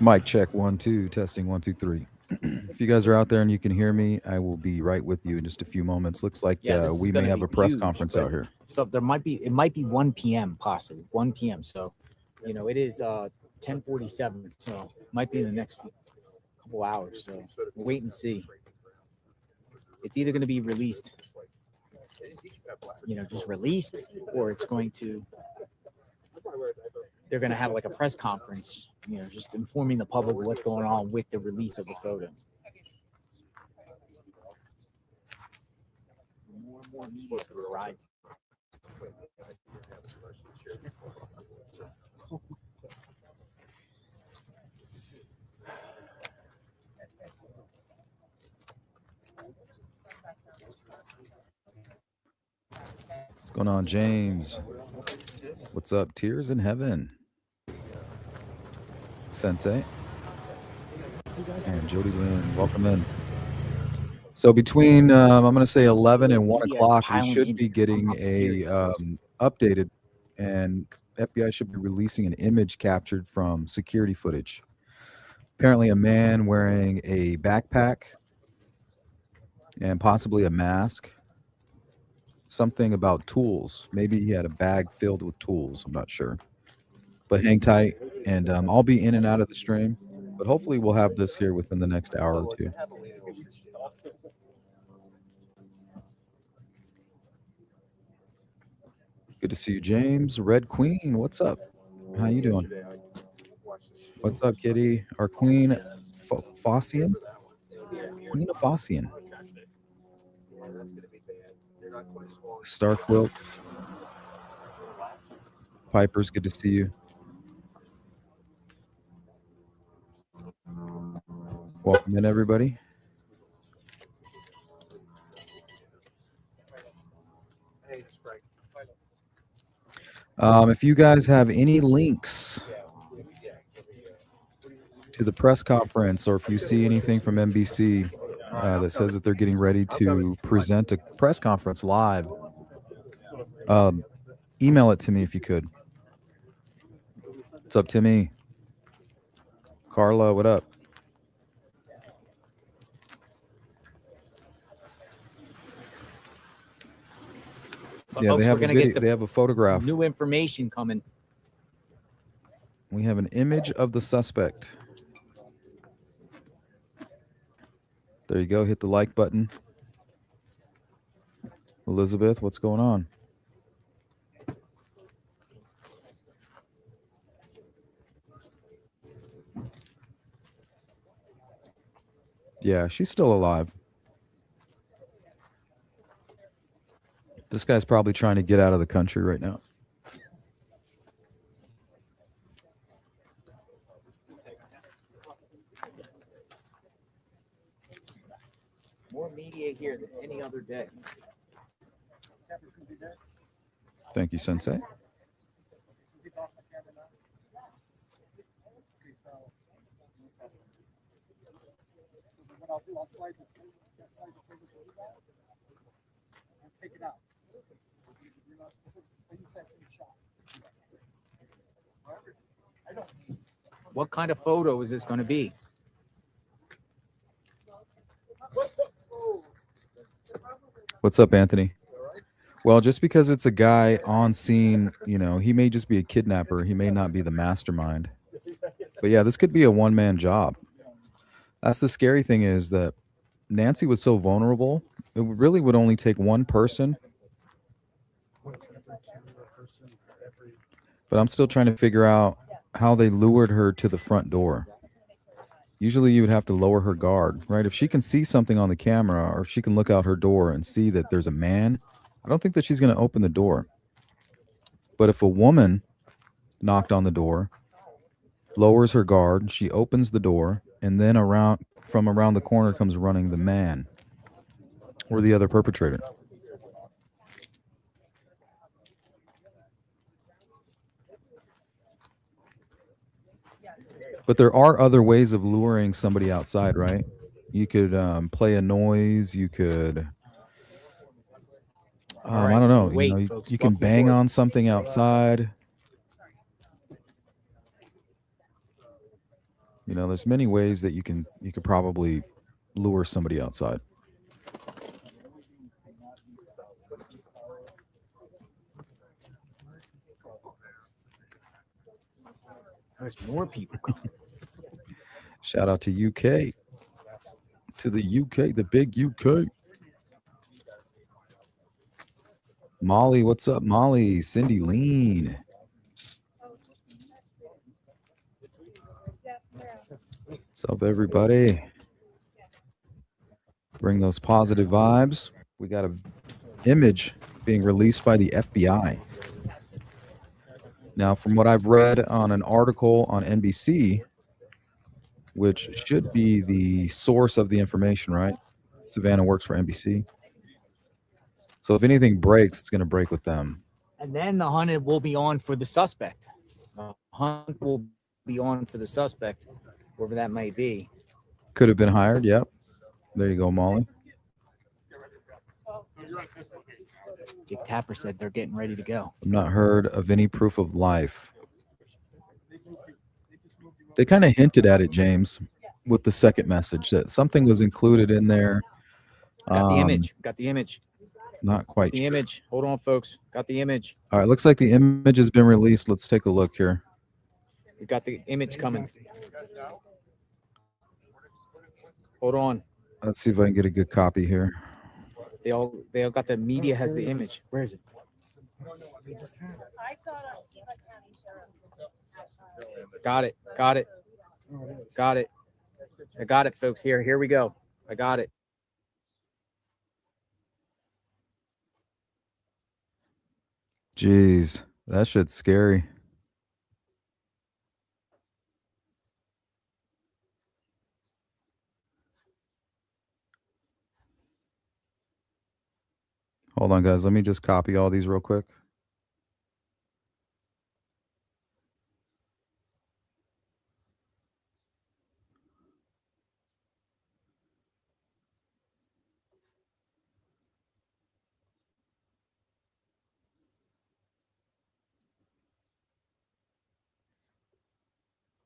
Mic check 1 2 testing 1 2 3. If you guys are out there and you can hear me, I will be right with you in just a few moments. Looks like Yeah, this is we going may to have be a press huge, conference but out here. so it might be 1 p.m. possibly 1 p.m. So, it is 10:47. So might be in the next couple hours. So we'll wait and see. It's either going to be released, just released, or it's going to they're going to have like a press conference, just informing the public what's going on with the release of the photo. More and more media will arrive. What's going on, James? What's up, Tears in Heaven? Sensei and Jody Lynn, welcome in. So between I'm going to say 11 and 1 Media is o'clock, we piling should in be here. getting I'm a serious. updated, and FBI should be releasing an image captured from security footage. Apparently, a man wearing a backpack and possibly a mask. Something about tools. Maybe he had a bag filled with tools. I'm not sure. But hang tight, and I'll be in and out of the stream. But hopefully, we'll have this here within the next hour or two. Good to see you, James. Red Queen, what's up? How you doing? What's up, Kitty? Our Queen Fossian? Queen of Fossian. Starquilt. Piper's good to see you. Welcome in, everybody. If you guys have any links to the press conference, or if you see anything from NBC that says that they're getting ready to present a press conference live, email it to me if you could. What's up, Timmy? Carla, what up? Yeah, they have a video. They have a photograph. New information coming. We have an image of the suspect. There you go. Hit the like button. Elizabeth, what's going on? Yeah, she's still alive. This guy's probably trying to get out of the country right now. More media here than any other day. Thank you, Sensei. Take it out. What kind of photo is this going to be? What's up, Anthony? Well, just because it's a guy on scene, he may just be a kidnapper. He may not be the mastermind. But yeah, this could be a one-man job. That's the scary thing, is that Nancy was so vulnerable. It really would only take one person. But I'm still trying to figure out how they lured her to the front door. Usually you would have to lower her guard, right? If she can see something on the camera, or if she can look out her door and see that there's a man, I don't think that she's going to open the door. But if a woman knocked on the door, lowers her guard, she opens the door, and then from around the corner comes running the man or the other perpetrator. But there are other ways of luring somebody outside, right? You could play a noise. You could, I don't know. You can bang on something outside. You know, there's many ways that you could probably lure somebody outside. There's more people coming. Shout out to UK, to the UK, the big UK. Molly, what's up, Molly? Cindy Lean. What's up, everybody? Bring those positive vibes. We got a image being released by the FBI. Now, from what I've read on an article on NBC, which should be the source of the information, right? Savannah works for NBC. So if anything breaks, it's going to break with them. And then the hunt will be on for the suspect. The hunt will be on for the suspect, wherever that may be. Could have been hired. Yep. There you go, Molly. Jake Tapper said they're getting ready to go. I've not heard of any proof of life. They kind of hinted at it, James, with the second message that something was included in there. Got the image. Got the image. Not quite The sure. image. Hold on, folks. Got the image. All right, looks like the image has been released. Let's take a look here. We got the image coming. Hold on. Let's see if I can get a good copy here. They all got the media has the image. Where is it? Got it. Got it. Got it. I got it, folks. Here we go. I got it. Jeez, that shit's scary. Hold on, guys. Let me just copy all these real quick.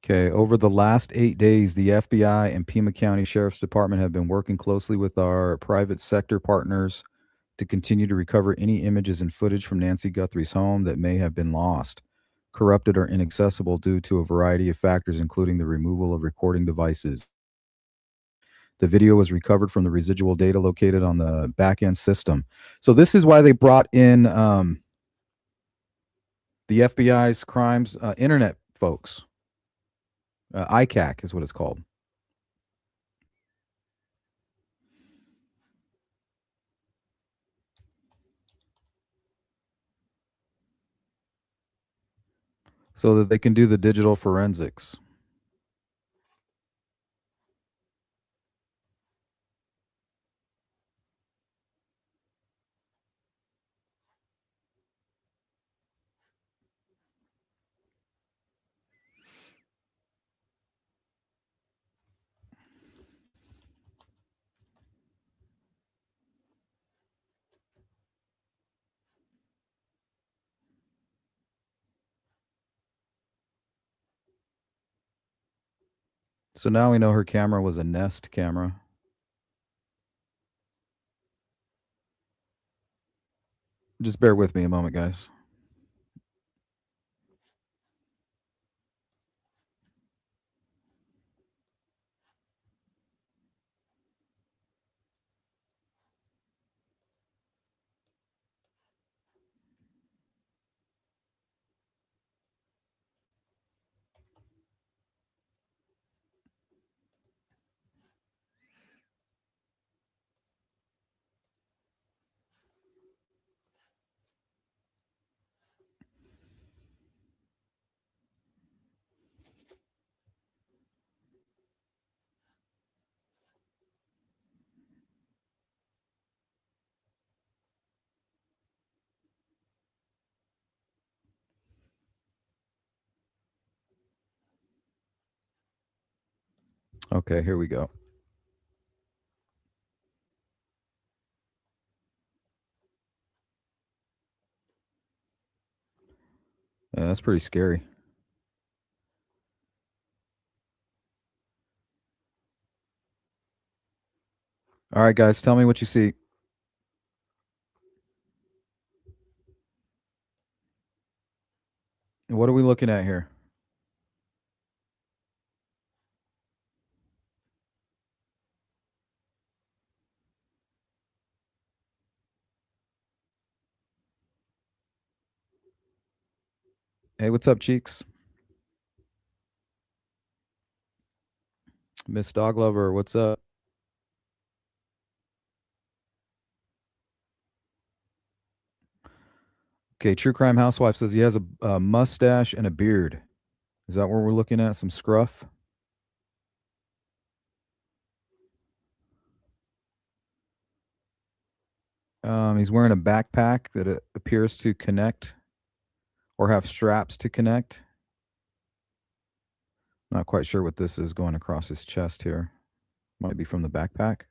Okay, over the last 8 days, the FBI and Pima County Sheriff's Department have been working closely with our private sector partners to continue to recover any images and footage from Nancy Guthrie's home that may have been lost, corrupted, or inaccessible due to a variety of factors, including the removal of recording devices. The video was recovered from the residual data located on the back-end system. So this is why they brought in the FBI's crimes internet folks. ICAC is what it's called. So that they can do the digital forensics. So now we know her camera was a Nest camera. Just bear with me a moment, guys. Okay, here we go. Yeah, that's pretty scary. All right, guys, tell me what you see. What are we looking at here? Hey, what's up, Cheeks? Miss Dog Lover, what's up? Okay, True Crime Housewife says he has a mustache and a beard. Is that what we're looking at? Some scruff? He's wearing a backpack that appears to connect or have straps to connect. Not quite sure what this is going across his chest here. Might be from the backpack.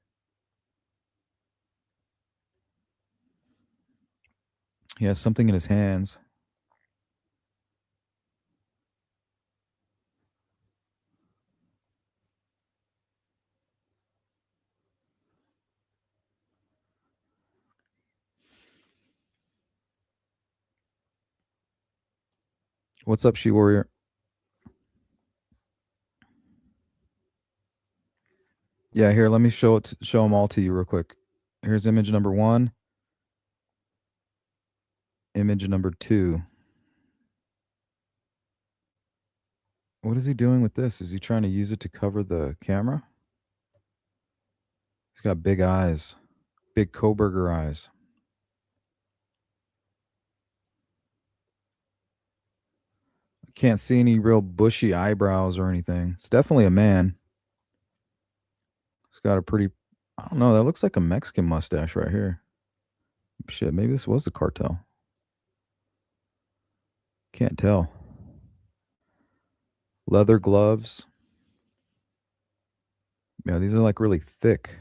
He has something in his hands. What's up, She Warrior? Yeah, here, let me show them all to you real quick. Here's image number 1, image number 2. What is he doing with this? Is he trying to use it to cover the camera? He's got big eyes, big Koberger eyes. Can't see any real bushy eyebrows or anything. It's definitely a man. He's got a pretty, I don't know, that looks like a Mexican mustache right here. Shit, maybe this was the cartel. Can't tell. Leather gloves. Yeah, these are like really thick.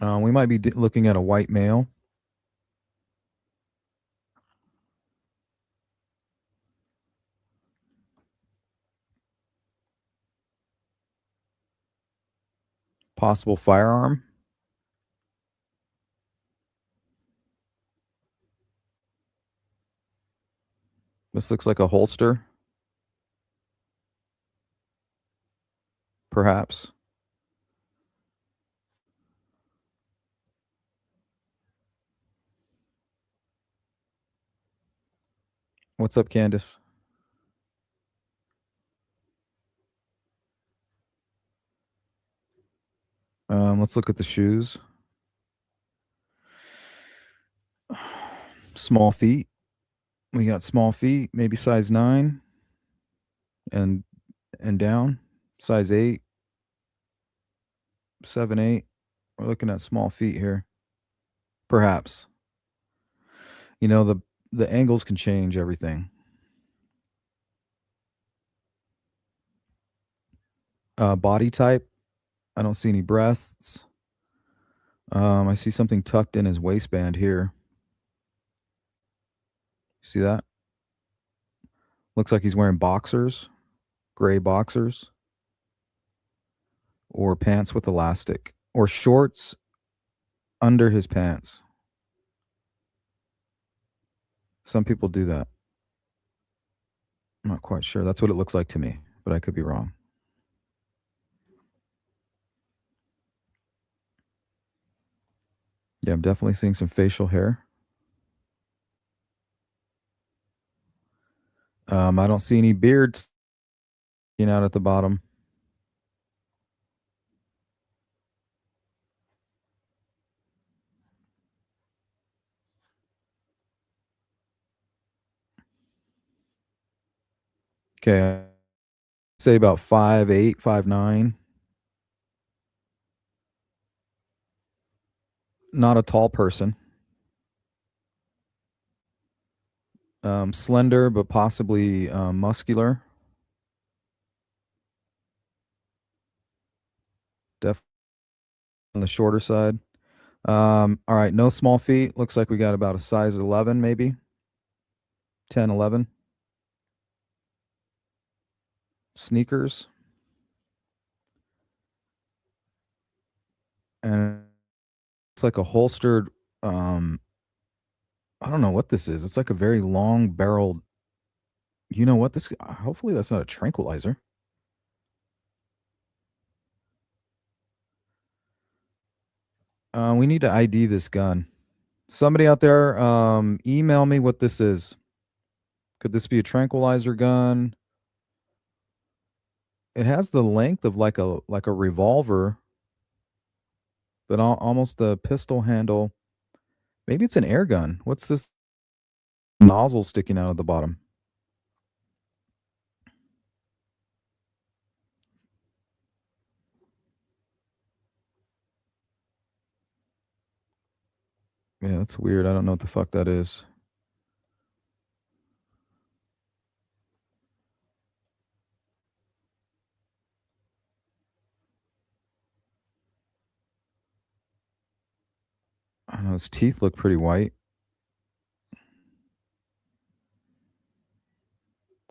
We might be looking at a white male. Possible firearm. This looks like a holster. Perhaps. What's up, Candace? Let's look at the shoes. Small feet. We got small feet, maybe size 9 and down. Size 8, 7, 8. We're looking at small feet here. Perhaps. You know, the angles can change everything. Body type. I don't see any breasts. I see something tucked in his waistband here. See that? Looks like he's wearing boxers, gray boxers, or pants with elastic, or shorts under his pants. Some people do that. I'm not quite sure. That's what it looks like to me, but I could be wrong. Yeah, I'm definitely seeing some facial hair. I don't see any beards sticking out at the bottom. Okay, I'd say about 5'8", 5'9". Not a tall person. Slender, but possibly muscular. Definitely on the shorter side. All right, no small feet. Looks like we got about a size 11, maybe 10, 11. Sneakers. and it's like a holstered. I don't know what this is. It's like a very long barreled. You know what this? Hopefully, that's not a tranquilizer. We need to ID this gun. Somebody out there, email me what this is. Could this be a tranquilizer gun? It has the length of like a revolver, but almost a pistol handle. Maybe it's an air gun. What's this nozzle sticking out of the bottom? Yeah, that's weird. I don't know what the fuck that is. I don't know. His teeth look pretty white.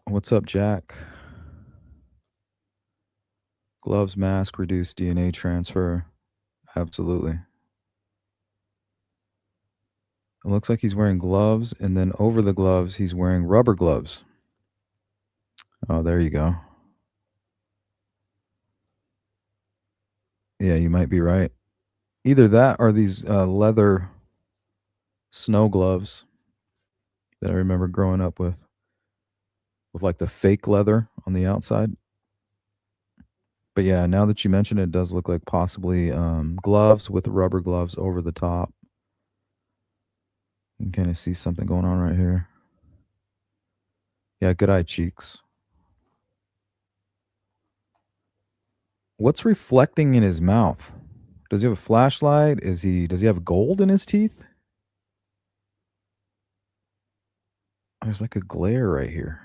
What's up, Jack? Gloves, mask, reduced DNA transfer. Absolutely. It looks like he's wearing gloves, and then over the gloves, he's wearing rubber gloves. Oh, there you go. Yeah, you might be right. Either that or these leather snow gloves that I remember growing up with like the fake leather on the outside. But yeah, now that you mention it, it does look like possibly gloves with rubber gloves over the top. You can kind of see something going on right here. Yeah, good eye cheeks. What's reflecting in his mouth? Does he have a flashlight? Does he have gold in his teeth? There's like a glare right here.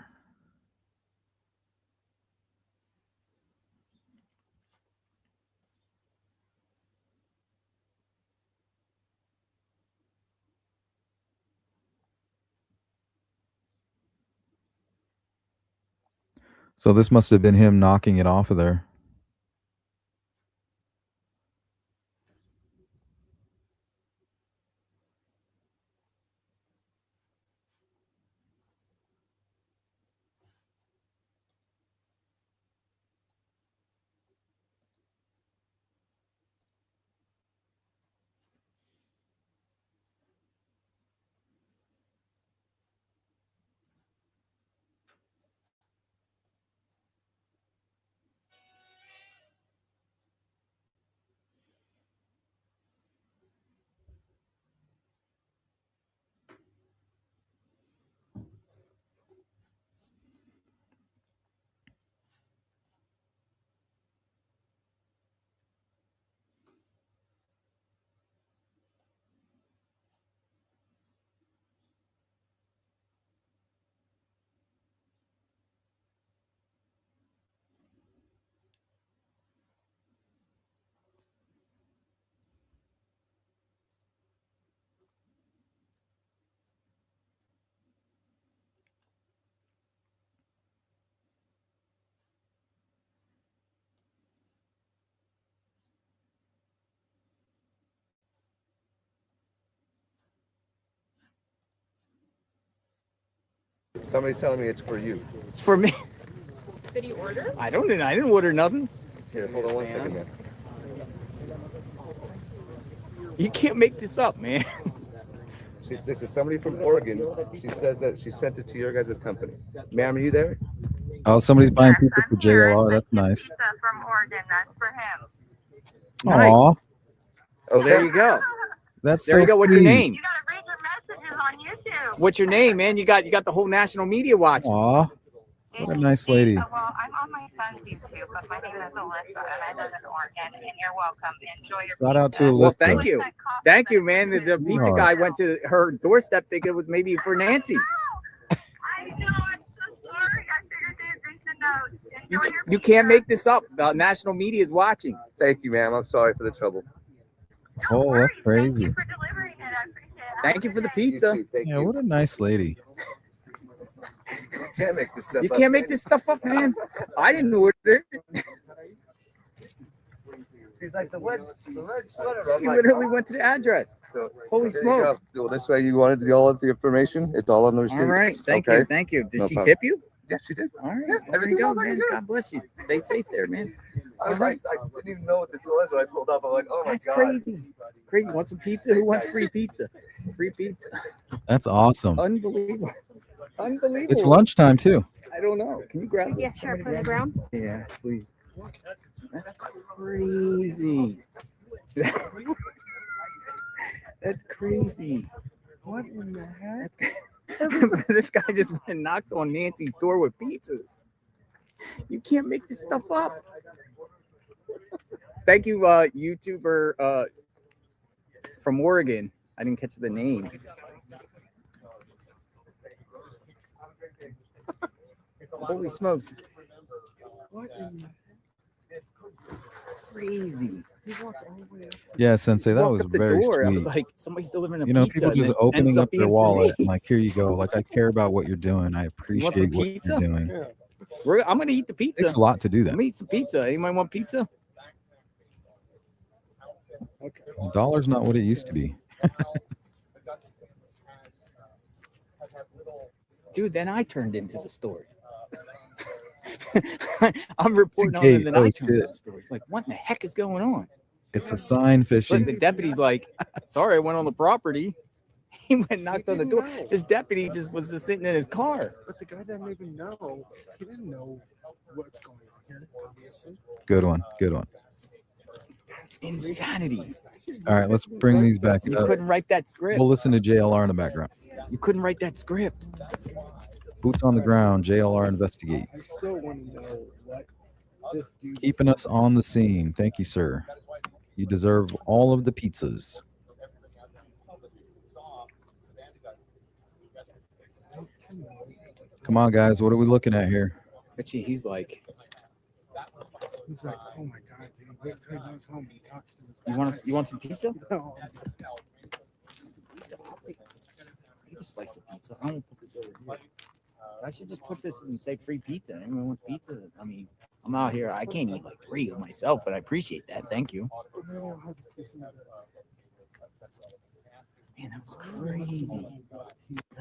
So this must have been him knocking it off of there. Somebody's telling me it's for you. It's for me. Did you order? I didn't order nothing. Here, hold on 1 second, man. You can't make this up, man. This is somebody from Oregon. She says that she sent it to your guys' company. Ma'am, are you there? Oh, somebody's buying Yes, pizza I'm for here. JLR. I That's sent nice. Pizza from Oregon. That's for him. Nice. Aw, Well, there you go. that's There so you go. What's your sweet. name? You gotta read your messages on YouTube. What's your name, man? You got the whole national media watching. Aw, what a nice lady. Well, I'm on my son's YouTube, but my name is Alyssa, and I live in Oregon. And you're welcome. Enjoy your Shout out to pizza. Well, Alyssa. thank you. Thank you, man. The pizza are. guy went to her doorstep thinking it was maybe for Nancy. I know. I'm so sorry. I figured they'd read the notes. Enjoy your You pizza. can't make this up. The national media is watching. Thank you, ma'am. I'm sorry for the trouble. Don't Oh, worry. that's crazy. Thank you for delivering it. I appreciate it. Thank you for the You pizza. too. Thank Yeah, you. what a nice lady. Can't make this stuff You up, can't make man. this stuff up, man. I didn't order it. She's like the red sweater. I'm He like, literally oh. went to the address. So, Holy there you go. smoke. Well, this way you wanted all of the information. It's all on the receipt. All right. Thank Okay. you. Thank you. Did No she problem. tip you? Yeah, she did. All right. Yeah, There you everything's go, all taken man. care of. God bless you. Stay safe there, man. I didn't even know what this was when I pulled up. I'm like, oh my That's god. crazy. Crazy. Want some pizza? Who wants free pizza? Free pizza. That's awesome. Unbelievable. Unbelievable. It's lunchtime too. I don't know. Can you grab this? Yeah, sure. Somebody From the grab ground. it? Yeah, please. That's crazy. That's crazy. What in the heck? This guy just went and knocked on Nancy's door with pizzas. You can't make this stuff up. Thank you, YouTuber from Oregon. I didn't catch the name. Holy smokes. What in the crazy. Yeah, Sensei, that Walked was up the very door. I was sweet. like, somebody's delivering a You know, pizza. people and just it opening ends up their being for wallet me. and like, here you go. Like, I care about what you're doing. I You want appreciate some what pizza? you're doing. Yeah. I'm gonna eat the It pizza. takes a lot to do I'm that. gonna eat some pizza. Anyone want pizza? Okay. $1's not what it used to be. Dude, then I turned into the story. I'm reporting on gate. it, and then Oh, I turned into shit. the story. It's like, what in the heck is going on? It's a sign Look, fishing. the deputy's like, sorry, I went on the property. He went and knocked on the door. This deputy was just sitting in his car. But the guy didn't even know. He didn't know what's going on here, obviously. Good one. Good one. Insanity. All right, let's bring these back You up. couldn't write that script. We'll listen to JLR in the background. You couldn't write that script. Boots on the ground. JLR I investigates. still want to know what this dude. Keeping us on the scene. Thank you, sir. You deserve all of the pizzas. Come on, guys. What are we looking at here? But he's like, He's like, oh my god, dude, wait till he goes home and he talks to his. you want some pizza? No. Eat a slice of pizza. I won't put this over here. I should just put this and say free pizza. Anyone want pizza? I mean, I'm out here. I can't eat like 3 of myself, but I appreciate that. Thank you. Man, that was crazy.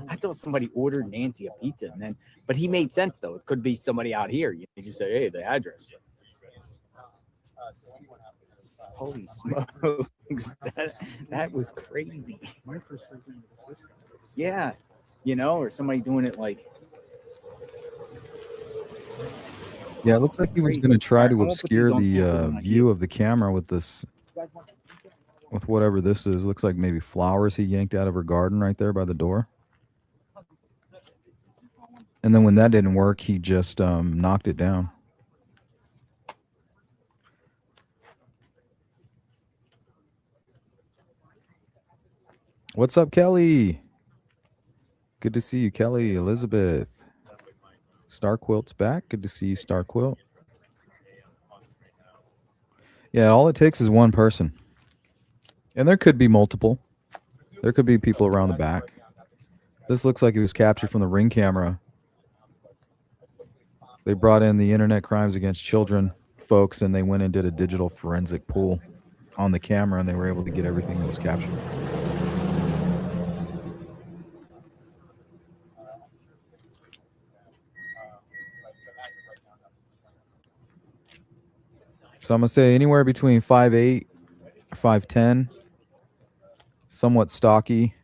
I thought somebody ordered Nancy a pizza, and then, but he made sense though. It could be somebody out here. You just say, hey, the address. Holy smokes, that was crazy. My first thinking was this guy. Yeah, or somebody doing it like. Yeah, it looks like he was going to try I'm to gonna put obscure these on the pizza when I view of the camera with this, with whatever this is. Looks like maybe flowers he yanked out of her garden right there by the door. And then when that didn't work, he just knocked it down. What's up, Kelly? Good to see you, Kelly. Elizabeth. Star Quilt's back. Good to see you, Star Quilt. Yeah, all it takes is one person. And there could be multiple. There could be people around the back. This looks like it was captured from the Ring camera. They brought in the Internet Crimes Against Children folks, and they went and did a digital forensic pool on the camera, and they were able to get everything that was captured. So I'm going to say anywhere between 5'8", 5'10", somewhat stocky.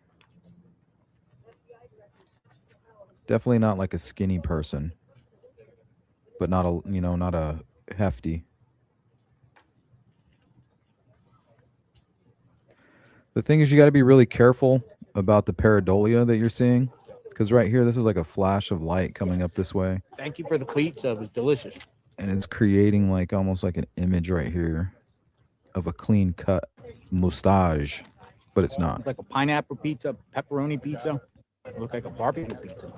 Definitely not like a skinny person, but not a, not a hefty. The thing is, you got to be really careful about the pareidolia that you're seeing, because right here, this is like a flash of light coming up this way. Thank you for the pizza. It was delicious. And it's creating like almost like an image right here of a clean cut mustache, but it's not. It's like a pineapple pizza, pepperoni pizza. It looked like a barbecue pizza.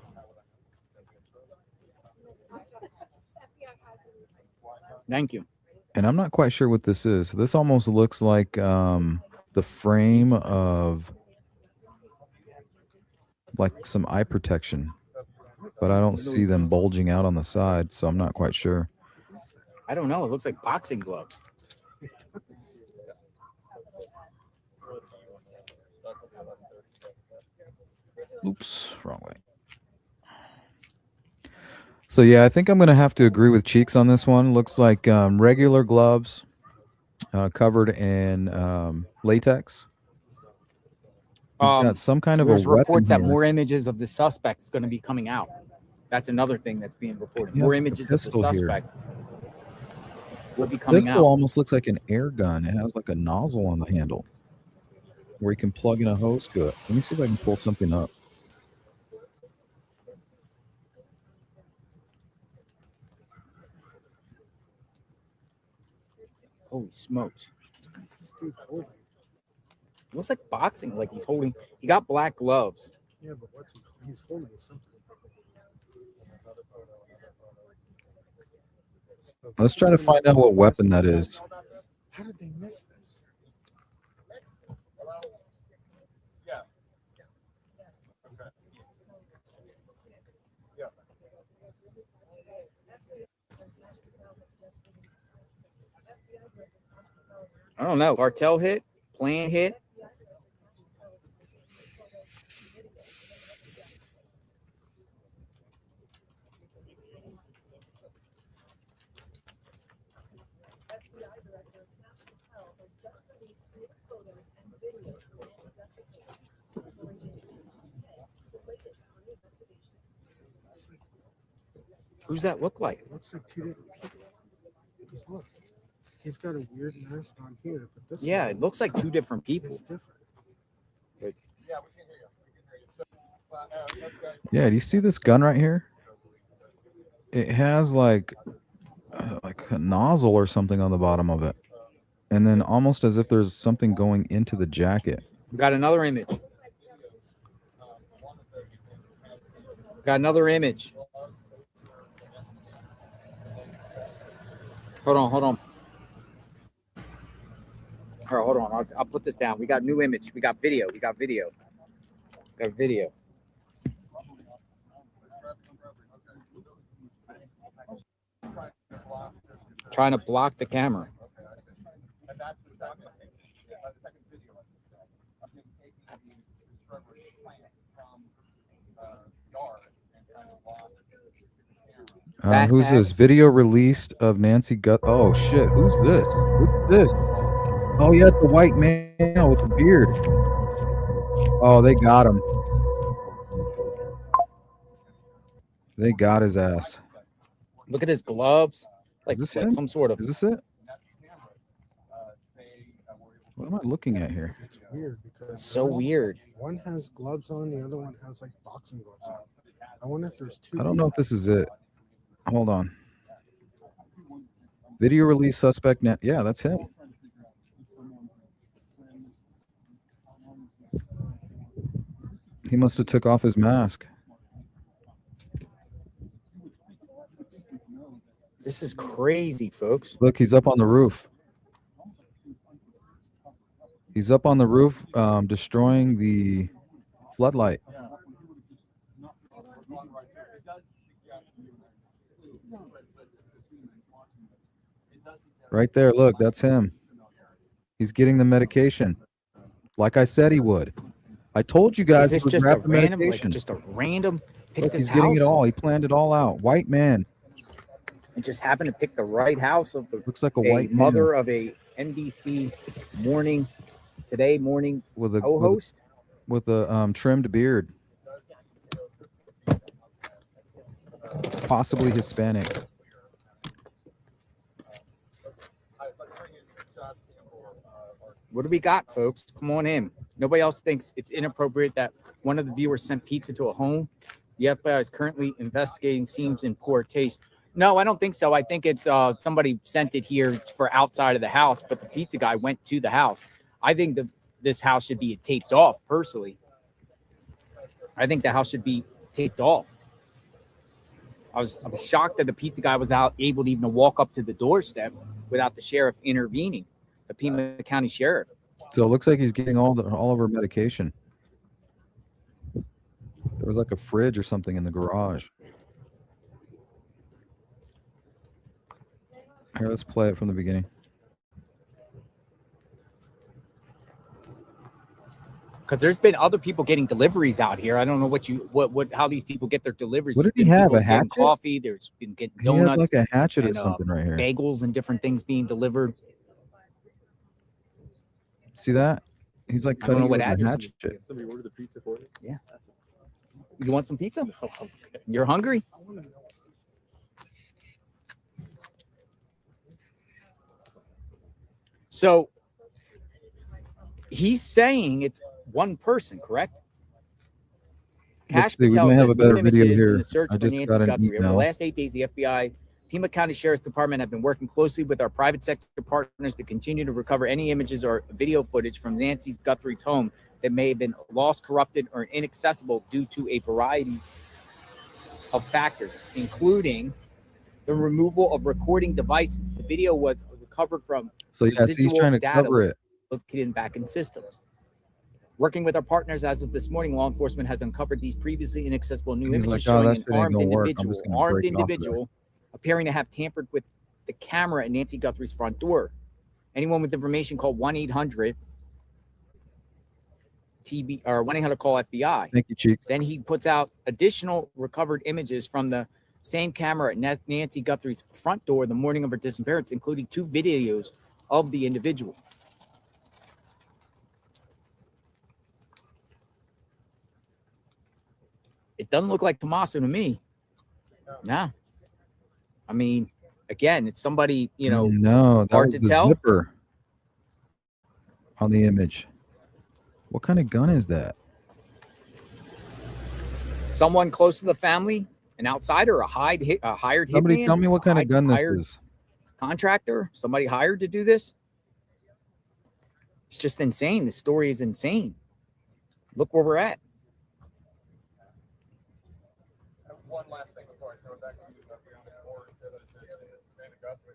Thank you. And I'm not quite sure what this is. This almost looks like the frame of like some eye protection, but I don't see them bulging out on the side, so I'm not quite sure. I don't know. It looks like boxing gloves. Oops, wrong way. So yeah, I think I'm gonna have to agree with Cheeks on this one. Looks like regular gloves, covered in latex. He's got some kind of a There's weapon reports that here. more images of the suspect is going to be coming out. That's another thing that's being reported. He has More like a images of the pistol here. suspect will be coming Pistol out. almost looks like an air gun. It has like a nozzle on the handle where you can plug in a hose to it. Let me see if I can pull something up. Holy smokes! This dude holding. It looks like boxing. Like he's holding. He got black gloves. Yeah, but he's holding something. So Let's try to find out what weapon that is. How did they miss this? I don't know. Cartel hit, plan hit. Who's that look like? It looks like two different people. Because look, he's got a weird mask on here, but this Yeah, one it looks like two different people. is different. Yeah, do you see this gun right here? It has like a nozzle or something on the bottom of it, and then almost as if there's something going into the jacket. We got another image. Got another image. Hold on. All right, hold on. I'll put this down. We got new image. We got video. Got video. Trying to block the camera. Who's this? Video released of Nancy Guthrie. Oh shit! Who's this? Who's this? Oh yeah, it's a white man with a beard. Oh, they got him. They got his ass. Look at his gloves. Like, Is this like him? some sort of. Is this it? What am I looking at here? It's weird because So weird. one has gloves on, the other one has like boxing gloves on. I wonder if there's two. I don't know if this is it. Hold on. Video release suspect net. Yeah, that's him. He must have took off his mask. This is crazy, folks. Look, he's up on the roof. He's up on the roof, destroying the floodlight. Right there, look, that's him. He's getting the medication, like I said he would. I told you guys Is he this would just a grab the random, medication. like just a random pick Look, this he's getting house? it all. He planned it all out. White man. And just happened to pick the right house of the Looks like a white man mother of a NBC morning with a co-host. with a trimmed beard, possibly Hispanic. What do we got, folks? Come on in. Nobody else thinks it's inappropriate that one of the viewers sent pizza to a home. The FBI is currently investigating. Seems in poor taste. No, I don't think so. I think it's somebody sent it here for outside of the house, but the pizza guy went to the house. I think this house should be taped off, personally. I think the house should be taped off. I was shocked that the pizza guy was able to even walk up to the doorstep without the sheriff intervening, the Pima County sheriff. So it looks like he's getting all of her medication. There was like a fridge or something in the garage. Here, let's play it from the beginning. Because there's been other people getting deliveries out here. I don't know how these people get their deliveries. What did There's he been have? people A getting hatchet? coffee. There's been getting He had donuts, like a hatchet or and, something right here. bagels and different things being delivered. See that? He's like I don't cutting know it what with a that is. hatchet. Somebody ordered the pizza for you? Yeah. You want some pizza? You're hungry? So he's saying it's one person, correct? Let's Cash see, we Patel might have says a better new video images in here. the search I for just Nancy got an Guthrie. Over the email. last 8 days, the FBI, Pima County Sheriff's Department have been working closely with our private sector partners to continue to recover any images or video footage from Nancy Guthrie's home that may have been lost, corrupted, or inaccessible due to a variety of factors, including the removal of recording devices. The video was recovered from So yes, he's trying to data cover it. located in back-end systems. Working with our partners as of this morning, law enforcement has uncovered these previously inaccessible new He's images like, oh, showing that an shit ain't armed gonna work. I'm just individual, gonna break it off of appearing to have tampered with the camera at Nancy Guthrie's front door. Anyone with information, call 1-800 TB or 1-800 call FBI. Thank you, Cheeks. Then he puts out additional recovered images from the same camera at Nancy Guthrie's front door the morning of her disappearance, including 2 videos of the individual. It doesn't look like Tommaso to me. No. I mean, again, it's somebody, No, that hard was to the tell. zipper on the image. What kind of gun is that? Someone close to the family, an outsider, a hired Somebody hitman, tell me what kind of gun this hired is. contractor, somebody hired to do this. It's just insane. The story is insane. Look where we're at. One last thing before I throw it back to you about the more evidence that Amanda Guthrie,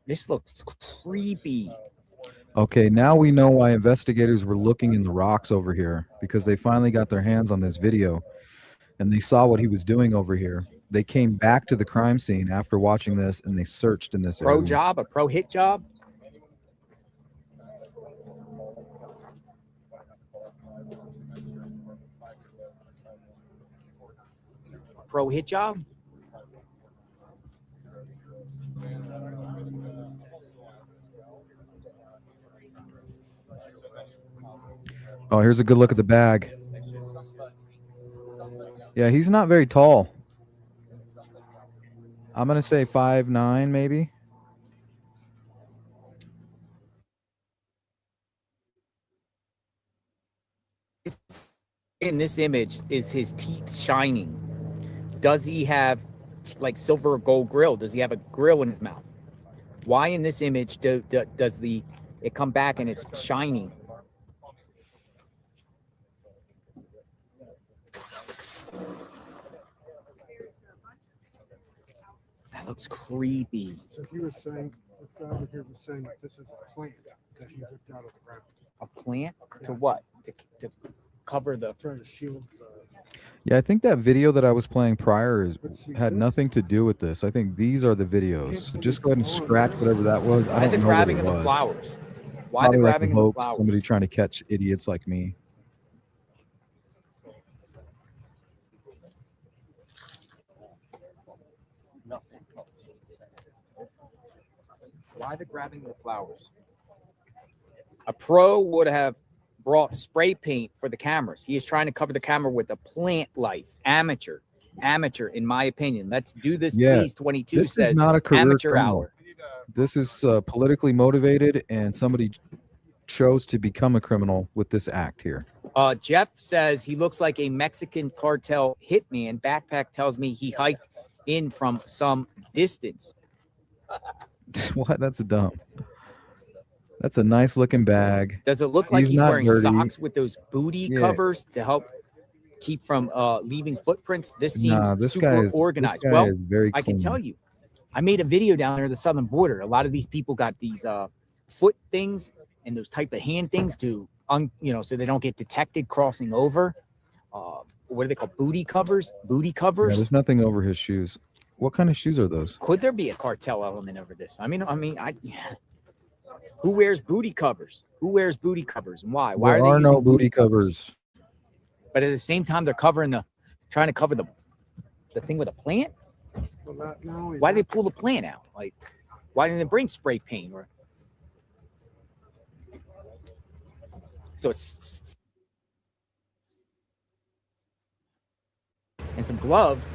This looks creepy. Okay, now we know why investigators were looking in the rocks over here, because they finally got their hands on this video and they saw what he was doing over here. They came back to the crime scene after watching this and they searched in this area. A pro hit job. Pro hit job. Oh, here's a good look at the bag. Yeah, he's not very tall. I'm going to say 5'9", maybe. In this image, is his teeth shining? Does he have like silver or gold grill? Does he have a grill in his mouth? Why in this image does it come back and it's shining? That looks creepy. So he was saying, this guy over here was saying that this is a plant that he ripped out of the ground. A plant? To what? To cover the... Trying to shield the... Yeah, I think that video that I was playing prior had this- nothing to do with this. I think these are the videos. So just go ahead and scratch whatever that was. I Why the don't know what grabbing it of the was. flowers? Why Probably the like grabbing a of the hoax, flowers? somebody trying to catch idiots like me. Why the grabbing of the flowers? A pro would have brought spray paint for the cameras. He is trying to cover the camera with a plant life. Amateur, in my opinion. Let's do this, Yeah, please. 22 This says is not a career amateur criminal. hour. This is politically motivated, and somebody chose to become a criminal with this act here. Jeff says he looks like a Mexican cartel hitman. Backpack tells me he hiked in from some distance. What? That's dumb. That's a nice looking bag. Does it look like he's not wearing dirty. socks with those booty Yeah. covers to help keep from leaving footprints? This seems Nah, this guy super is organized. This guy Well, is very I can clean. tell you, I made a video down there at the southern border. A lot of these people got these foot things and those type of hand things to, so they don't get detected crossing over. What are they called? Booty covers? Booty Yeah, covers? there's nothing over his shoes. What kind of shoes are those? Could there be a cartel element over this? Who wears booty covers? Who wears booty covers and why? Why There are they no using booty covers. But at the same time, they're trying to cover the thing with a plant. Well, not only Why that, did they pull the plant out? Like, why didn't they bring spray paint or? So it's and some gloves.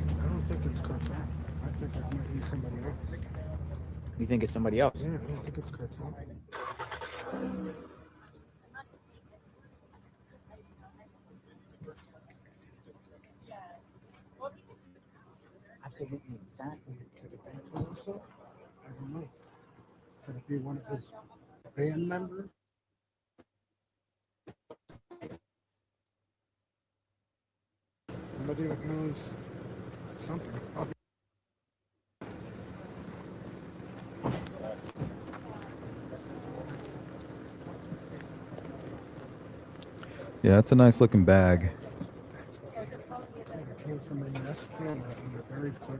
I don't think it's cartel. I think it might be somebody else. You think it's somebody else? Yeah, I don't think it's cartel. Absolutely insane. Could it be also? I don't know. Could it be one of his band members? Somebody that knows something. Yeah, it's a nice looking bag. It came from a mess can in a very fucking.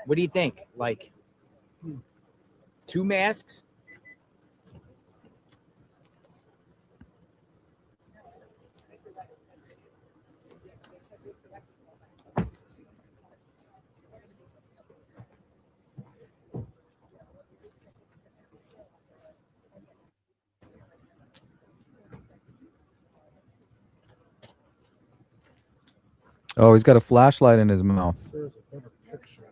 What do you think? Like 2 masks? Oh, he's got a flashlight in his mouth. There's a better picture.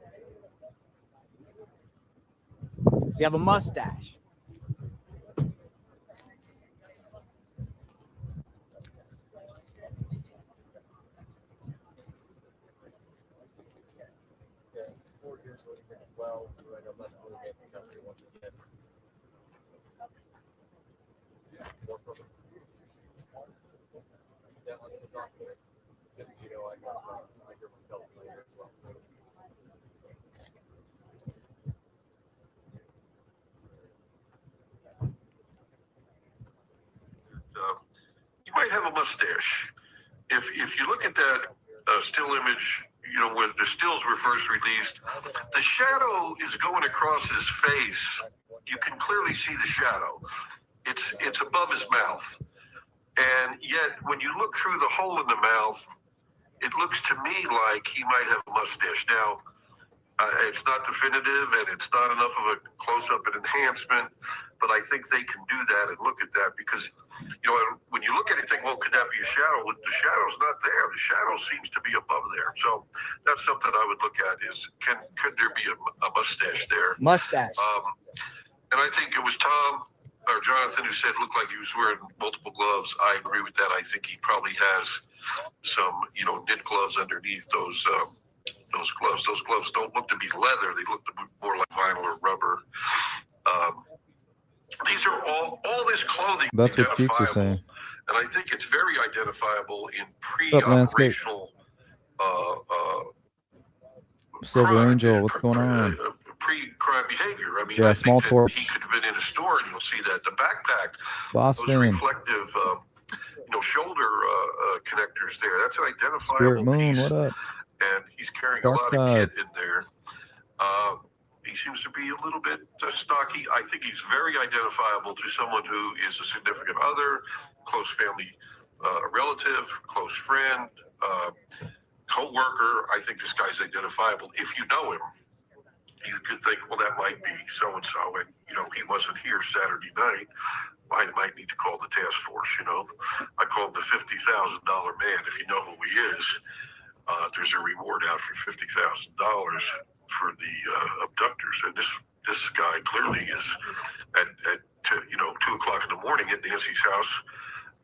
Does he have a mustache? Just so you know, I hear myself later as well. You might have a mustache. If you look at that still image, you know, when the stills were first released, the shadow is going across his face. You can clearly see the shadow. It's above his mouth. And yet, when you look through the hole in the mouth, it looks to me like he might have a mustache. Now, it's not definitive and it's not enough of a close-up and enhancement, but I think they can do that and look at that because, you know, when you look at it, you think, well, could that be a shadow? Well, the shadow's not there. The shadow seems to be above there. So that's something I would look at is, could there be a mustache there? Mustache. And I think it was Tom or Jonathan who said it looked like he was wearing multiple gloves. I agree with that. I think he probably has some, you know, knit gloves underneath those gloves. Those gloves don't look to be leather. They look to be more like vinyl or rubber. These are all this clothing. That's what Keeks was saying. And I think it's very identifiable in Landscape? pre-operational Silver crime, Angel, what's going on? Pre-crime behavior. I mean, Yeah, I small think torch. that he could have been in a store and you'll see that. The backpack, Boston. those reflective, you know, shoulder connectors there. That's an identifiable Spirit Moon, piece. what up? And he's carrying Dark a lot side. of kit in there. He seems to be a little bit stocky. I think he's very identifiable to someone who is a significant other, close family relative, close friend, co-worker. I think this guy's identifiable. If you know him, you could think, well, that might be so-and-so, and, you know, he wasn't here Saturday night. I might need to call the task force, you know. I call him the $50,000 man. If you know who he is, there's a reward out for $50,000 for the abductors. And this guy clearly is at 2 o'clock in the morning at Nancy's house,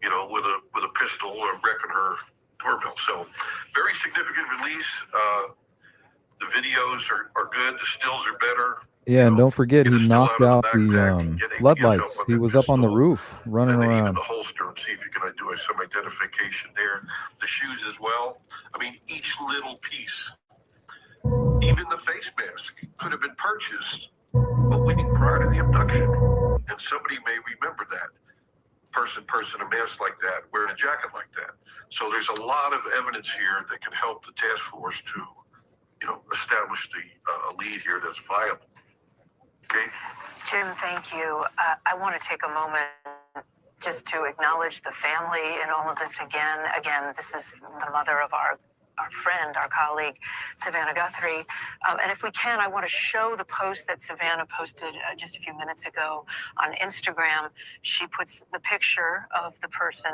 you know, with a pistol or wrecking her doorbell. So very significant release. The videos are good. The stills are better. Yeah, and don't forget Get a he still knocked out out of the the backpack and get floodlights. up on He that was up on the pistol, roof running and then even around. the holster and see if you can do some identification there. The shoes as well. I mean, each little piece, even the face mask, could have been purchased a week prior to the abduction, and somebody may remember that. a mask like that, wearing a jacket like that. So there's a lot of evidence here that can help the task force to, establish the lead here that's viable. Okay. Jim, thank you. I want to take a moment just to acknowledge the family in all of this again. Again, this is the mother of our friend, our colleague, Savannah Guthrie. And if we can, I want to show the post that Savannah posted just a few minutes ago on Instagram. She puts the picture of the person,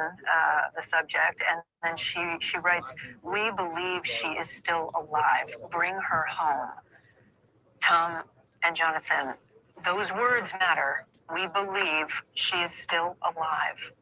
the subject, and then she writes, "We believe she is still alive. Bring her home." Tom and Jonathan, those words matter. We believe she is still alive.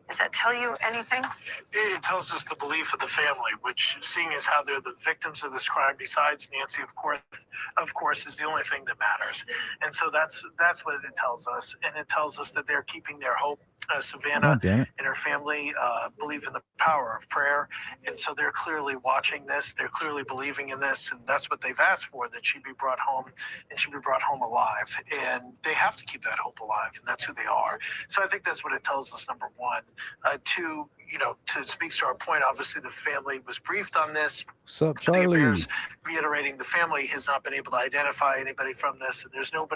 Does that tell you anything? It tells us the belief of the family, which, seeing as how they're the victims of this crime, besides Nancy, of course, is the only thing that matters. And so that's what it tells us, and it tells us that they're keeping their hope. Savannah and her family believe in the power of prayer, and so they're clearly watching this. They're clearly believing in this, and that's what they've asked for, that she be brought home, and she be brought home alive. And they have to keep that hope alive, and that's who they are. So I think that's what it tells us, number one. Two, to speak to our point, obviously the family was briefed on this. What's up, Charlie? Reiterating, the family has not been able to identify anybody from this, and there's no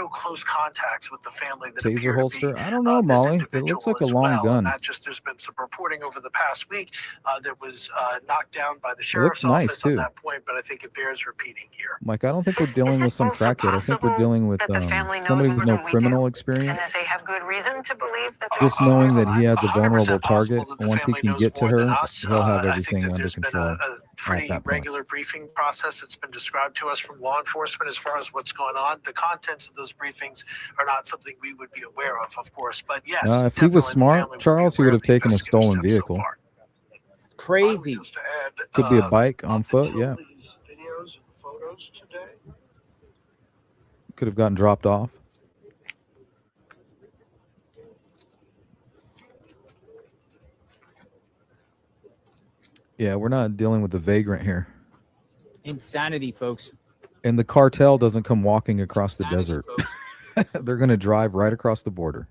close contacts with the family that Taser appear holster? to be, I don't know, Molly. It individual looks like a as long well. gun. And not just, there's been some reporting over the past week that was knocked down by the It looks sheriff's nice office on too. that point, but I think it bears repeating here. Mike, I don't think we're Is dealing it with some also crackhead. I think we're possible dealing with that the family knows somebody more with no than we criminal do, experience. and that they have good reason to believe that Just knowing that he has a 100% vulnerable possible target, that the once he family can knows get to more than her, us. he'll have I think everything that under there's been control a at pretty that point. regular briefing process that's been described to us from law enforcement as far as what's going on. The contents of those briefings are not something we would be aware of course. But yes, If he was definitely the smart, family would be Charles, he aware would of have the taken a investigative stolen steps so vehicle. far. Crazy. Just to add, Could be a bike on up foot, until yeah. These videos and photos today, Could have gotten dropped off. Yeah, we're not dealing with the vagrant here. Insanity, folks. And the cartel doesn't come walking across the Insanity, desert. folks. They're going to drive right across the border,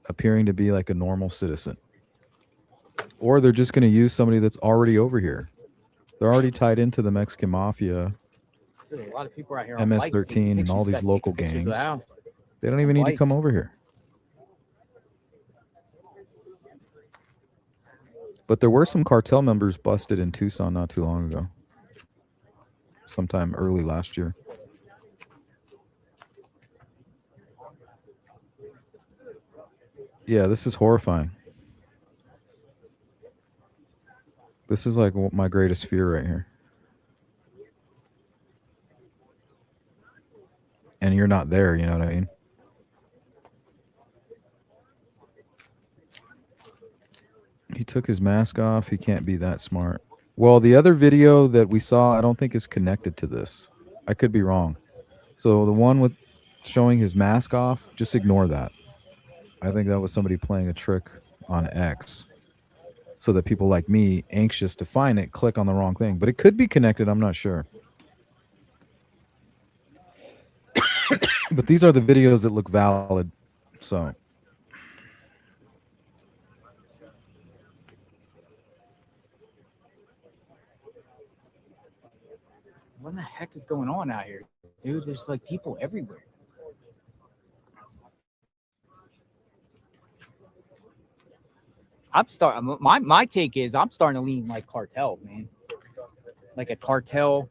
appearing to be like a normal citizen. Or they're just going to use somebody that's already over here. They're already tied into the Mexican mafia, There's a lot of people out here on bikes taking MS-13, and pictures, all these guys local taking pictures of the gangs. house. They don't even need to come Bikes. over here. But there were some cartel members busted in Tucson not too long ago. Sometime early last year. Yeah, this is horrifying. This is like my greatest fear right here. And you're not there, you know what I mean? He took his mask off. He can't be that smart. Well, the other video that we saw, I don't think is connected to this. I could be wrong. So the one with showing his mask off, just ignore that. I think that was somebody playing a trick on X so that people like me, anxious to find it, click on the wrong thing. But it could be connected. I'm not sure. But these are the videos that look valid. So What the heck is going on out here, dude? There's like people everywhere. My take is I'm starting to lean like cartel, man. Like a cartel.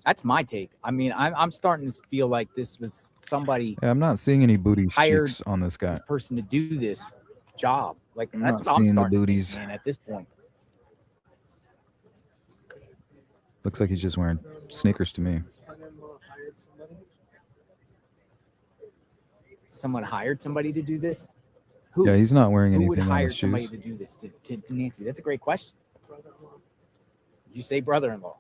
That's my take. I mean, I'm starting to feel like this was somebody yeah, I'm not seeing any booties hired cheeks on this guy. this person to do this job. Like I'm that's not what I'm seeing the starting to think, booties. man, at this point. Looks like he's just wearing sneakers to me. Someone hired somebody to do this. Who? Yeah, he's not wearing Who would anything on hire his somebody shoes. to do this to Nancy? That's a great question. Did you say brother-in-law?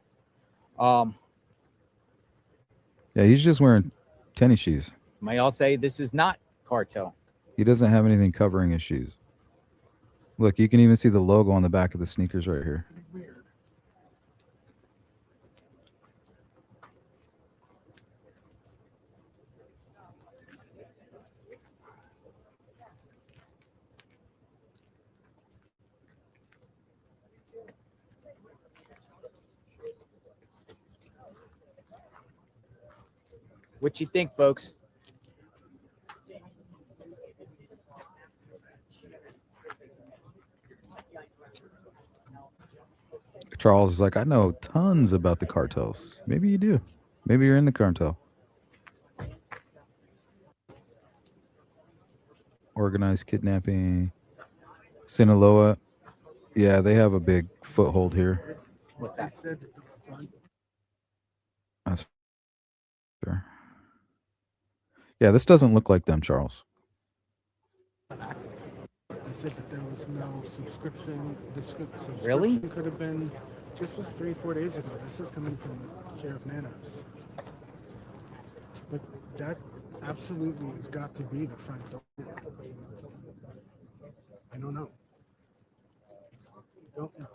Yeah, he's just wearing tennis shoes. May all say this is not cartel. He doesn't have anything covering his shoes. Look, you can even see the logo on the back of the sneakers right here. What you think, folks? Charles is like, I know tons about the cartels. Maybe you do. Maybe you're in the cartel. Organized kidnapping. Sinaloa. Yeah, they have a big foothold here. What's They that? said at the front, That's sure. Yeah, this doesn't look like them, Charles. active. They said that there was no subscription. The subscription Really? could have been. This was 3-4 days ago. This is coming from Sheriff Nanos. But that absolutely has got to be the front door. I don't know. Don't know.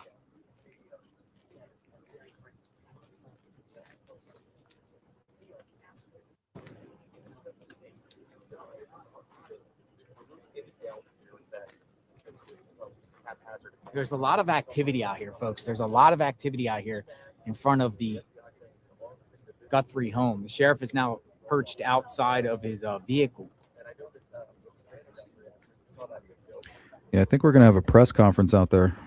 There's a lot of activity out here, folks. There's a lot of activity out here in front of the Guthrie home. The sheriff is now perched outside of his vehicle. Yeah, I think we're gonna have a press conference out there.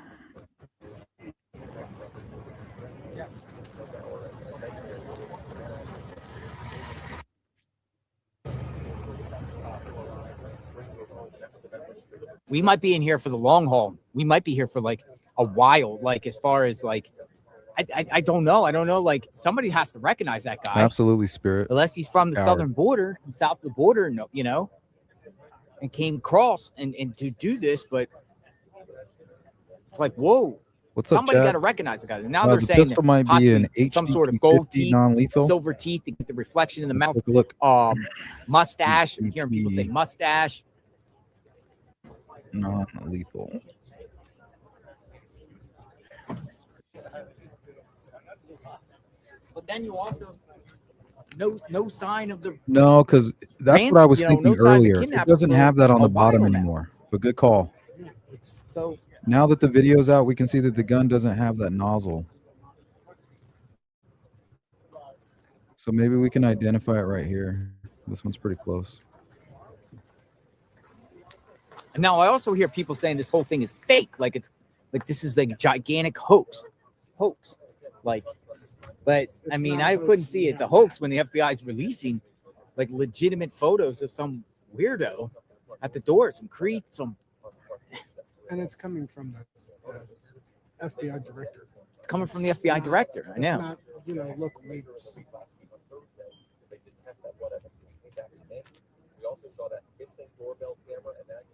We might be in here for the long haul. We might be here for like a while. Like as far as like, I don't know. I don't know. Like somebody has to recognize that guy. Absolutely, Spirit. Unless he's from the Coward. southern border, south of the border, you know, and came across and to do this. But it's like, whoa. What's up, Somebody Chad? got to recognize the guy. And now The they're saying pistol that might be possibly an some HD sort of gold 50 teeth, non-lethal. silver teeth to get the reflection in the mouth. Take a look. Mustache. I'm hearing people say mustache. Non-lethal. But then you also no sign of the No, because that's what I was thinking no sign of the earlier. It kidnapping doesn't for have that on a the bottom while now. anymore. But good call. So Now that the video's out, we can see that the gun doesn't have that nozzle. So maybe we can identify it right here. This one's pretty close. now I also hear people saying this whole thing is fake, like it's like this is like a gigantic hoax. Like, but I mean, I couldn't see it's a hoax when the FBI is releasing like legitimate photos of some weirdo at the door, some creep, some. And it's coming from the FBI director. It's coming from the FBI director. I It's know. not, you know, local leaders. We also saw that missing doorbell camera, and that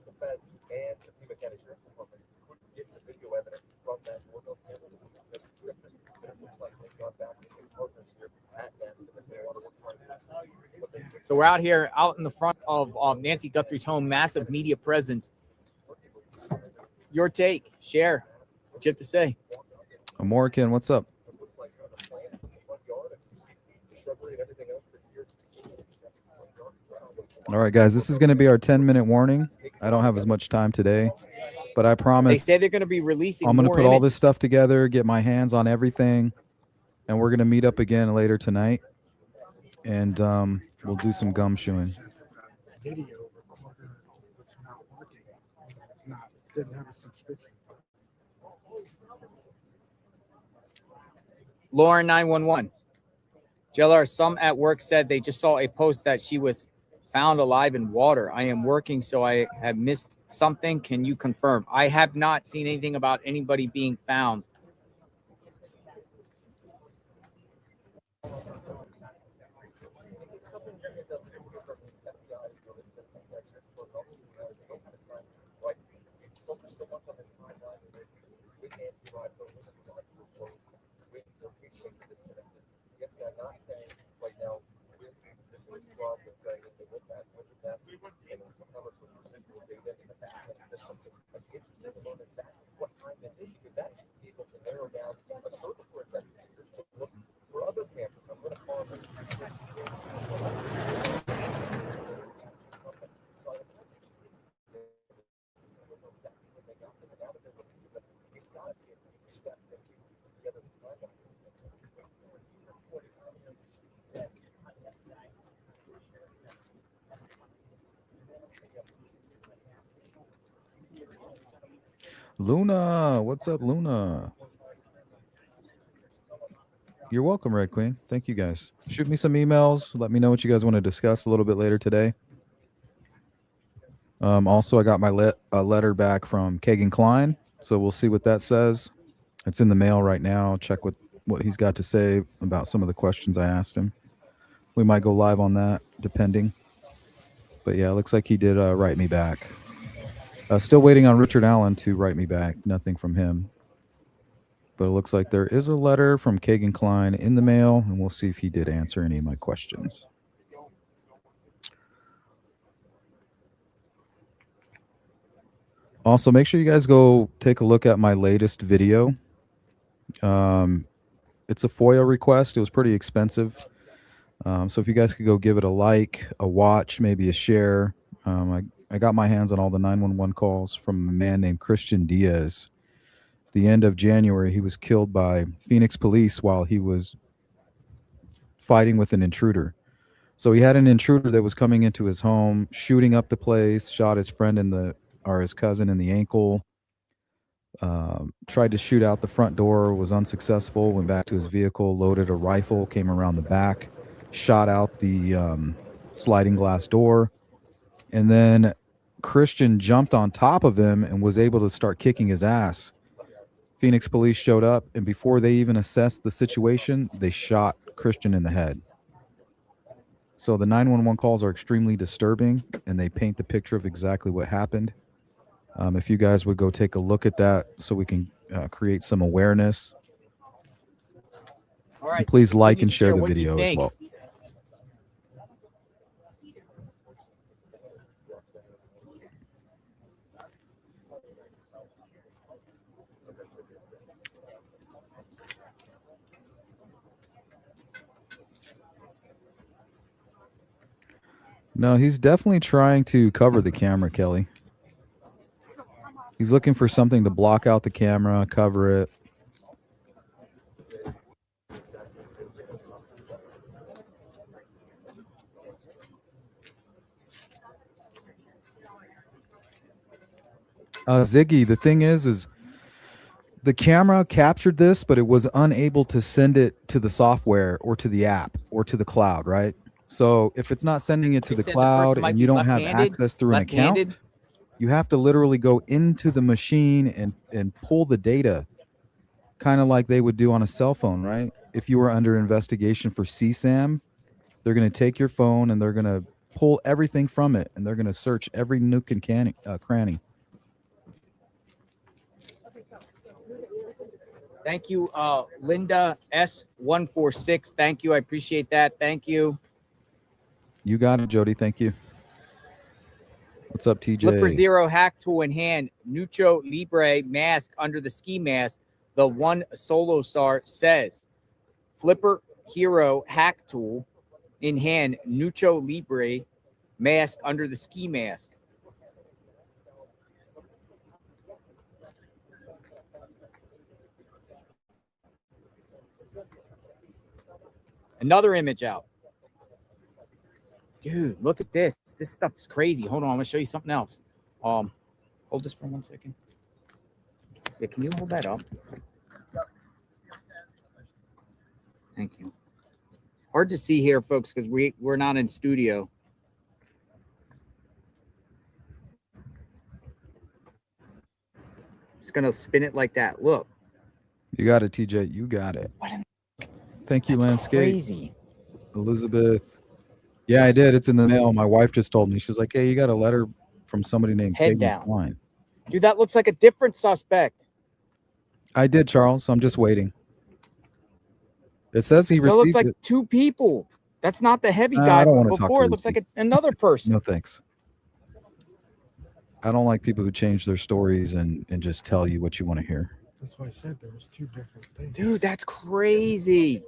the feds and the Pima County Sheriff's Department couldn't get the video evidence from that doorbell camera. It looks like they've gone back to their partners here at Nest, and they want to work hard. So we're out here, out in the front of Nancy Guthrie's home, massive media presence. Your take, share. What you have to say? Amorican, what's up? All right, guys, this is going to be our 10-minute warning. I don't have as much time today, but I They promise say they're going to be releasing. I'm going to more put all images. this stuff together, get my hands on everything, and we're going to meet up again later tonight, and we'll do some gumshoeing. Video recorder was not working. It's not, didn't have a subscription. Lauren 911. JLR, some at work said they just saw a post that she was found alive in water. I am working, so I have missed something. Can you confirm? I have not seen anything about anybody being found. Luna, what's up, Luna? You're welcome, Red Queen. Thank you guys. Shoot me some emails. Let me know what you guys want to discuss a little bit later today. Also, I got my letter back from Kagan Klein, so we'll see what that says. It's in the mail right now. Check what he's got to say about some of the questions I asked him. We might go live on that, depending. But yeah, it looks like he did write me back. Still waiting on Richard Allen to write me back. Nothing from him. But it looks like there is a letter from Kagan Klein in the mail, and we'll see if he did answer any of my questions. Also, make sure you guys go take a look at my latest video. It's a FOIA request. It was pretty expensive. So if you guys could go give it a like, a watch, maybe a share. I got my hands on all the 911 calls from a man named Christian Diaz. The end of January, he was killed by Phoenix police while he was fighting with an intruder. So he had an intruder that was coming into his home, shooting up the place, shot his friend his cousin in the ankle. Tried to shoot out the front door, was unsuccessful, went back to his vehicle, loaded a rifle, came around the back, shot out the sliding glass door, and then Christian jumped on top of him and was able to start kicking his ass. Phoenix police showed up, and before they even assessed the situation, they shot Christian in the head. So the 911 calls are extremely disturbing, and they paint the picture of exactly what happened. If you guys would go take a look at that so we can create some awareness. All right. And please like and share the what do you video as think? well. No, he's definitely trying to cover the camera, Kelly. He's looking for something to block out the camera, cover it. Ziggy, the thing is the camera captured this, but it was unable to send it to the software or to the app or to the cloud, right? So if it's not sending it to They the said the cloud person might and be you don't have left-handed, access through an account, left-handed. you have to literally go into the machine and pull the data, kind of like they would do on a cell phone, right? If you were under investigation for CSAM, they're going to take your phone and they're going to pull everything from it, and they're going to search every nook and cranny. Thank you, Linda S146. Thank you. I appreciate that. Thank you. You got it, Jody. Thank you. What's up, TJ? Flipper Zero hack tool in hand. Nucho Libre mask under the ski mask. The one solo star says Flipper Hero hack tool in hand. Nucho Libre mask under the ski mask. Another image out. Dude, look at this. This stuff's crazy. Hold on, I'm gonna show you something else. Hold this for 1 second. Yeah, can you hold that up? Thank you. Hard to see here, folks, because we're not in studio. Just gonna spin it like that. Look. You got it, TJ. You got it. Thank you, That's Landscape. crazy. Elizabeth. Yeah, I did. It's in the mail. My wife just told me. She's like, hey, you got a letter from somebody named Head Kagan down. Klein. Dude, that looks like a different suspect. I did, Charles. I'm just waiting. It says he That received looks like it. two people. That's not the heavy I guy don't from wanna talk before. to It looks like Ricky. another person. No, thanks. I don't like people who change their stories and just tell you what you want to hear. That's why I said there was two different things. Dude, that's crazy.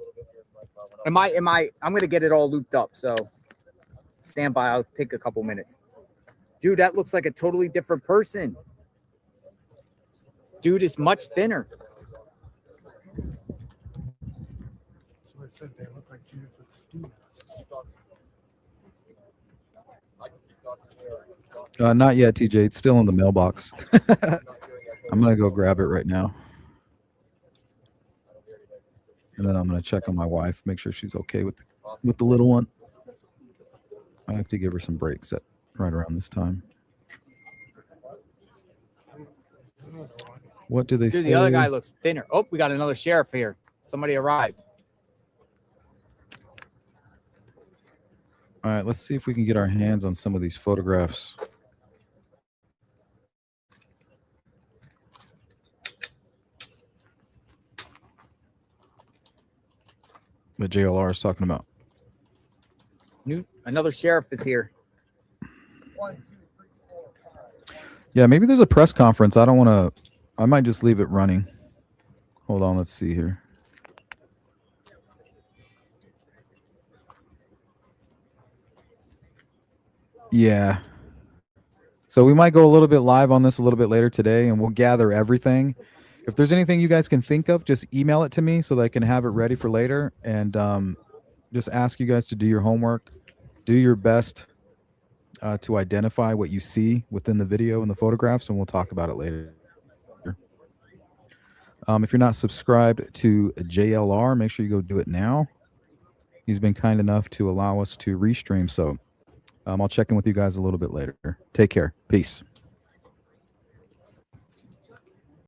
I'm gonna get it all looped up, so stand by. I'll take a couple minutes. Dude, that looks like a totally different person. Dude is much thinner. That's why I said they look like two different ski masks. Not yet, TJ. It's still in the mailbox. I'm I'm gonna go grab it right now, and then I'm gonna check on my wife, make sure she's okay with the little one. I have to give her some breaks at right around this time. What do they Dude, say? the other guy looks thinner. Oh, we got another sheriff here. Somebody arrived. All right, let's see if we can get our hands on some of these photographs. That JLR is talking about. Another sheriff is here. Yeah, maybe there's a press conference. I don't want to. I might just leave it running. Hold on, let's see here. Yeah. So we might go a little bit live on this a little bit later today, and we'll gather everything. If there's anything you guys can think of, just email it to me so that I can have it ready for later. And just ask you guys to do your homework, do your best to identify what you see within the video and the photographs, and we'll talk about it later. If you're not subscribed to JLR, make sure you go do it now. He's been kind enough to allow us to restream, so I'll check in with you guys a little bit later. Take care. Peace.